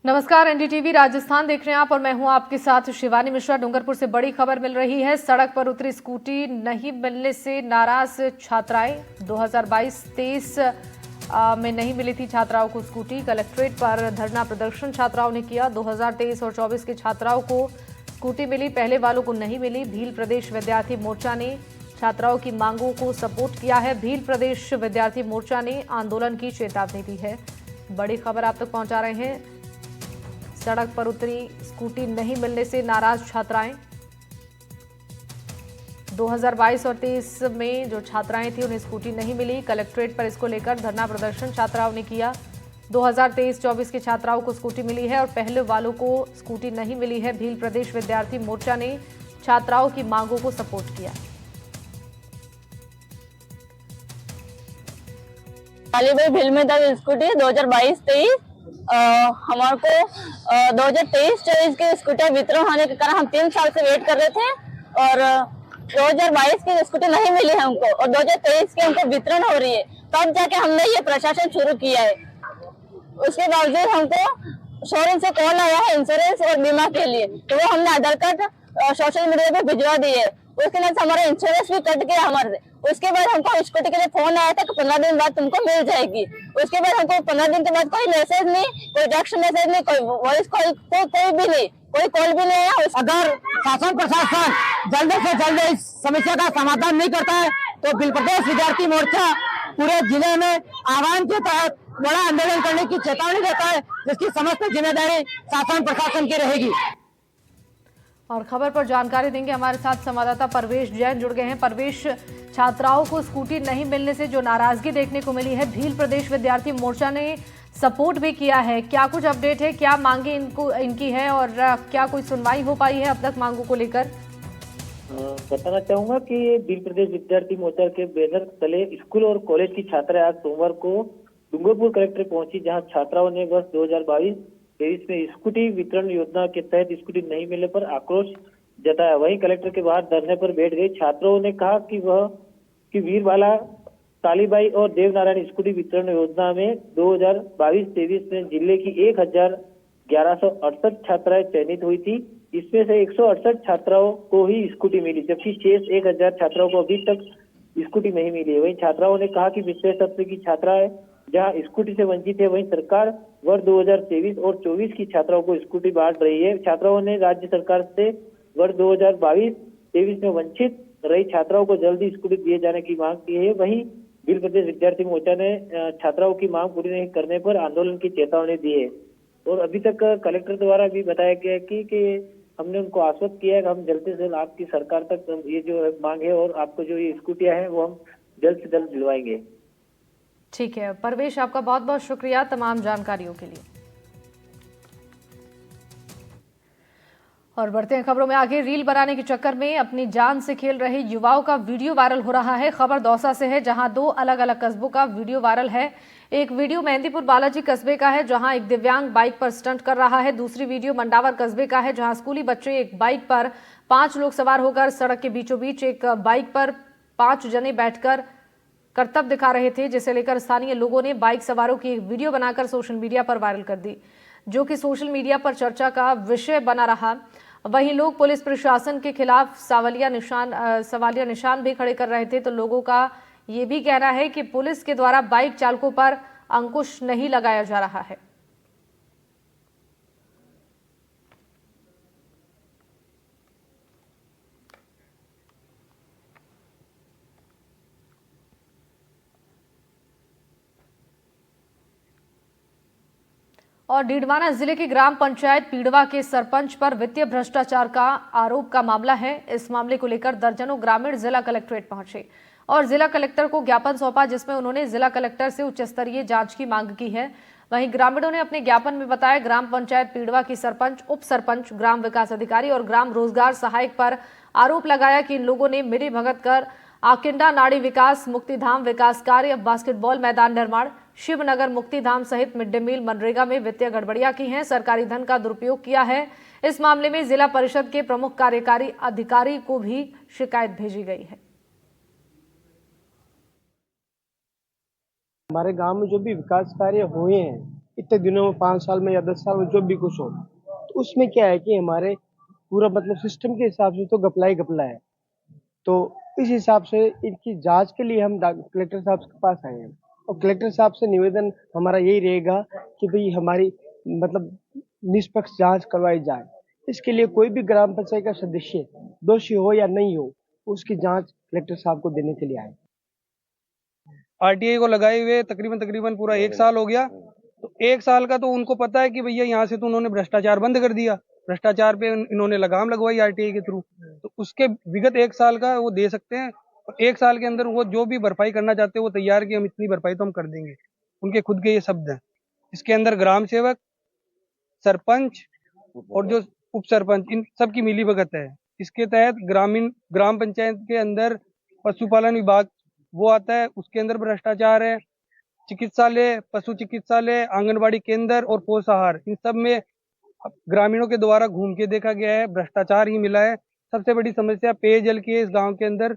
नमस्कार, एनडीटीवी राजस्थान देख रहे हैं आप और मैं हूं आपके साथ शिवानी मिश्रा। डूंगरपुर से बड़ी खबर मिल रही है। सड़क पर उतरी स्कूटी नहीं मिलने से नाराज छात्राएं। 2022-23 में नहीं मिली थी छात्राओं को स्कूटी। कलेक्ट्रेट पर धरना प्रदर्शन छात्राओं ने किया। 2023 और 24 की छात्राओं को स्कूटी मिली, पहले वालों को नहीं मिली। भील प्रदेश विद्यार्थी मोर्चा ने छात्राओं की मांगों को सपोर्ट किया है। भील प्रदेश विद्यार्थी मोर्चा ने आंदोलन की चेतावनी दी है। बड़ी खबर आप तक पहुंचा रहे हैं। सड़क पर उतरी स्कूटी नहीं मिलने से नाराज छात्राएं। 2022 और 23 में जो छात्राएं थी उन्हें स्कूटी नहीं मिली। कलेक्ट्रेट पर इसको लेकर धरना प्रदर्शन छात्राओं ने किया। 2023-24 की छात्राओं को स्कूटी मिली है और पहले वालों को स्कूटी नहीं मिली है। भील प्रदेश विद्यार्थी मोर्चा ने छात्राओं की मांगों को सपोर्ट किया। भील में था स्कूटी 2022-23 हमारे को 2023-24 की स्कूटी वितरण होने के कारण हम 3 साल से वेट कर रहे थे और 2022 की स्कूटी नहीं मिली है हमको और 2023 की हमको वितरण हो रही है। तब जाके हमने ये प्रशासन शुरू किया है। उसके बावजूद हमको शोरूम से कॉल आया है इंश्योरेंस और बीमा के लिए, तो वो हमने आधार कार्ड सोशल मीडिया पे भिजवा दिए। उसके बाद हमारा इंश्योरेंस भी कट गया हमारे। उसके बाद हमको स्कूटी के लिए फोन आया था कि 15 दिन बाद तुमको मिल जाएगी। उसके बाद हमको 15 दिन के बाद कोई मैसेज नहीं, कोई टेक्स्ट मैसेज नहीं, कोई वॉइस कॉल, कोई भी नहीं, कोई कॉल भी नहीं आया। अगर शासन प्रशासन जल्द से जल्द इस समस्या का समाधान नहीं करता है तो भील प्रदेश विद्यार्थी मोर्चा पूरे जिले में आह्वान के तहत बड़ा आंदोलन करने की चेतावनी देता है, जिसकी समस्त जिम्मेदारी शासन प्रशासन की रहेगी। और खबर पर जानकारी देंगे हमारे साथ संवाददाता परवेश जैन जुड़ गए हैं। परवेश, छात्राओं को स्कूटी नहीं मिलने से जो नाराजगी देखने को मिली है, भील प्रदेश विद्यार्थी मोर्चा ने सपोर्ट भी किया है। क्या कुछ अपडेट है, क्या मांगे इनकी है और क्या कोई सुनवाई हो पाई है अब तक मांगों को लेकर? बताना चाहूंगा कि भील प्रदेश विद्यार्थी मोर्चा के बैनर तले स्कूल और कॉलेज की छात्राएं आज सोमवार को डूंगरपुर कलेक्ट्रेट पहुंची, जहां छात्राओं ने वर्ष 2022-23 में स्कूटी वितरण योजना के तहत स्कूटी नहीं मिलने पर आक्रोश जताया। वहीं कलेक्टर के बाहर धरने पर बैठ गए। छात्रों ने कहा कि वीरबाला तालीबाई और देवनारायण स्कूटी वितरण योजना में 2022-23 में जिले की 1168 छात्राएं चयनित हुई थी। इसमें से 168 छात्राओं को ही स्कूटी मिली, जबकि शेष 1000 छात्राओं को अभी तक स्कूटी नहीं मिली है। वहीं छात्राओं ने कहा कि पिछले सत्र की छात्राएं जहां स्कूटी से वंचित है, वहीं सरकार वर्ष 2023 और 24 की छात्राओं को स्कूटी बांट रही है। छात्राओं ने राज्य सरकार से वर्ष 2022-23 में वंचित रही छात्राओं को जल्दी स्कूटी दिए जाने की मांग की है। वहीं भील प्रदेश विद्यार्थी मोर्चा ने छात्राओं की मांग पूरी नहीं करने पर आंदोलन की चेतावनी दी है। और अभी तक कलेक्टर द्वारा भी बताया गया कि हमने उनको आश्वस्त किया है कि हम जल्द से जल्द आपकी सरकार तक ये जो मांग है और आपको जो ये स्कूटियां हैं वो हम जल्द से जल्द दिलवाएंगे। ठीक है परवेश, आपका बहुत बहुत शुक्रिया तमाम जानकारियों के लिए। और बढ़ते हैं खबरों में आगे। रील बनाने के चक्कर में अपनी जान से खेल रहे युवाओं का वीडियो वायरल हो रहा है। खबर दौसा से है, जहां 2 अलग अलग कस्बों का वीडियो वायरल है। एक वीडियो मेहंदीपुर बालाजी कस्बे का है, जहां एक दिव्यांग बाइक पर स्टंट कर रहा है। दूसरी वीडियो मंडावर कस्बे का है, जहां स्कूली बच्चे एक बाइक पर 5 लोग सवार होकर सड़क के बीचों बीच एक बाइक पर 5 जने बैठकर करतब दिखा रहे थे, जिसे लेकर स्थानीय लोगों ने बाइक सवारों की एक वीडियो बनाकर सोशल मीडिया पर वायरल कर दी, जो कि सोशल मीडिया पर चर्चा का विषय बना रहा। वहीं लोग पुलिस प्रशासन के खिलाफ सवालिया निशान भी खड़े कर रहे थे। तो लोगों का ये भी कहना है कि पुलिस के द्वारा बाइक चालकों पर अंकुश नहीं लगाया जा रहा है। और डीडवाना जिले के ग्राम पंचायत पीड़वा के सरपंच पर वित्तीय भ्रष्टाचार का आरोप का मामला है। इस मामले को लेकर दर्जनों ग्रामीण जिला कलेक्ट्रेट पहुंचे और जिला कलेक्टर को ज्ञापन सौंपा, जिसमें उन्होंने जिला कलेक्टर से उच्च स्तरीय जांच की मांग की है। वहीं ग्रामीणों ने अपने ज्ञापन में बताया, ग्राम पंचायत पीड़वा की सरपंच, उप सरपंच, ग्राम विकास अधिकारी और ग्राम रोजगार सहायक पर आरोप लगाया कि इन लोगों ने मिली भगत कर आकिंडा नाड़ी विकास, मुक्तिधाम विकास कार्य, बास्केटबॉल मैदान निर्माण, शिवनगर मुक्तिधाम सहित मिड डे मील, मनरेगा में वित्तीय गड़बड़ियां की हैं, सरकारी धन का दुरुपयोग किया है। इस मामले में जिला परिषद के प्रमुख कार्यकारी अधिकारी को भी शिकायत भेजी गई है। हमारे गांव में जो भी विकास कार्य हुए हैं इतने दिनों में 5 साल में या 10 साल में जो भी कुछ हो, तो उसमें क्या है कि हमारे पूरा मतलब सिस्टम के हिसाब से तो घपला ही घपला है। तो इस हिसाब से इनकी जांच के लिए हम कलेक्टर साहब के पास आए हैं और कलेक्टर साहब से निवेदन हमारा यही रहेगा कि भाई हमारी मतलब निष्पक्ष जांच करवाई जाए। इसके लिए कोई भी ग्राम पंचायत का सदस्य दोषी हो या नहीं हो, उसकी जांच कलेक्टर साहब को देने के लिए आए। आरटीआई को लगाए हुए तकरीबन पूरा 1 साल हो गया। तो 1 साल का तो उनको पता है कि भैया यहाँ से तो उन्होंने भ्रष्टाचार बंद कर दिया, भ्रष्टाचार पे इन्होंने लगाम लगवाई आरटीआई के थ्रू। तो उसके विगत 1 साल का वो दे सकते हैं और 1 साल के अंदर वो जो भी भरपाई करना चाहते हैं वो तैयार कि हम इतनी भरपाई तो हम कर देंगे। उनके खुद के ये शब्द हैं। इसके अंदर ग्राम सेवक, सरपंच और जो उप सरपंच, इन सब की मिलीभगत है। इसके तहत ग्राम पंचायत के अंदर पशुपालन विभाग वो आता है, उसके अंदर भ्रष्टाचार है। चिकित्सालय, पशु चिकित्सालय, आंगनबाड़ी केंद्र और पोषाहार, इन सब में ग्रामीणों के द्वारा घूम के देखा गया है, भ्रष्टाचार ही मिला है। सबसे बड़ी समस्या पेयजल की है इस गांव के अंदर।